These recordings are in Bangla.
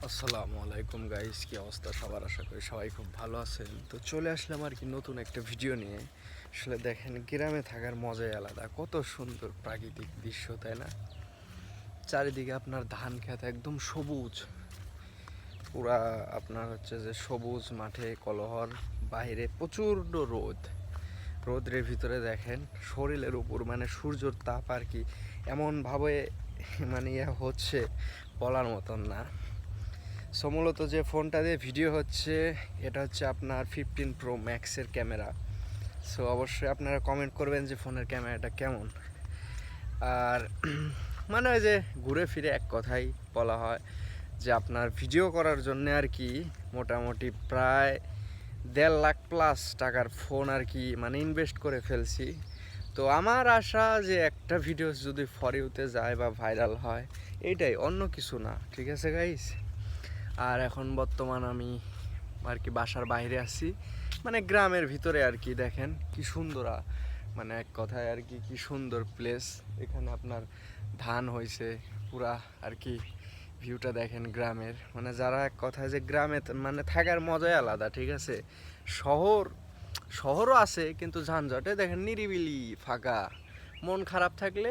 আসসালামু আলাইকুম গাইস, কি অবস্থা সবার? আশা করি সবাই খুব ভালো আছেন। তো চলে আসলাম আর কি নতুন একটা ভিডিও নিয়ে। আসলে দেখেন, গ্রামে থাকার মজাই আলাদা। কত সুন্দর প্রাকৃতিক দৃশ্য, তাই না? চারিদিকে আপনার ধান ক্ষেত একদম সবুজ, পুরা আপনার হচ্ছে যে সবুজ মাঠে কলহর, বাইরে প্রচণ্ড রোদ। রোদের ভিতরে দেখেন শরীরের উপর মানে সূর্যর তাপ আর কি এমনভাবে মানে হচ্ছে, বলার মতন না। সো মূলত যে ফোনটা দিয়ে ভিডিও হচ্ছে, এটা হচ্ছে আপনার 15 Pro Max-এর ক্যামেরা। সো অবশ্যই আপনারা কমেন্ট করবেন যে ফোনের ক্যামেরাটা কেমন। আর মানে ওই যে ঘুরে ফিরে এক কথাই বলা হয় যে আপনার ভিডিও করার জন্য আর কি মোটামুটি প্রায় 1.5 লাখ প্লাস টাকার ফোন আর কি মানে ইনভেস্ট করে ফেলছি। তো আমার আশা যে একটা ভিডিও যদি ফর ইউতে যায় বা ভাইরাল হয়, এইটাই, অন্য কিছু না। ঠিক আছে গাইস? আর এখন বর্তমান আমি আর কি বাসার বাইরে আছি, মানে গ্রামের ভিতরে আর কি। দেখেন কি সুন্দর, মানে এক কথায় আর কি কি সুন্দর প্লেস। এখানে আপনার ধান হয়েছে পুরা আর কি। ভিউটা দেখেন গ্রামের, মানে যারা এক কথায় যে গ্রামে মানে থাকার মজাই আলাদা। ঠিক আছে? শহর শহরও আছে কিন্তু ঝানঝটে, দেখেন নিরিবিলি ফাঁকা। মন খারাপ থাকলে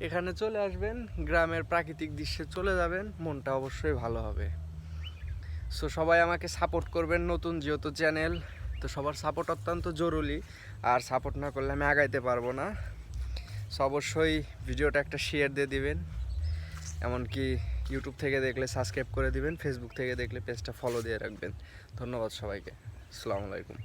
এখানে চলে আসবেন, গ্রামের প্রাকৃতিক দৃশ্যে চলে যাবেন, মনটা অবশ্যই ভালো হবে। সো সবাই আমাকে সাপোর্ট করবেন, নতুন যেহেতু চ্যানেল, তো সবার সাপোর্ট অত্যন্ত জরুরি। আর সাপোর্ট না করলে আমি আগাইতে পারবো না। সো অবশ্যই ভিডিওটা একটা শেয়ার দিয়ে দিবেন, এমনকি ইউটিউব থেকে দেখলে সাবস্ক্রাইব করে দিবেন, ফেসবুক থেকে দেখলে পেজটা ফলো দিয়ে রাখবেন। ধন্যবাদ সবাইকে। আসসালামু আলাইকুম।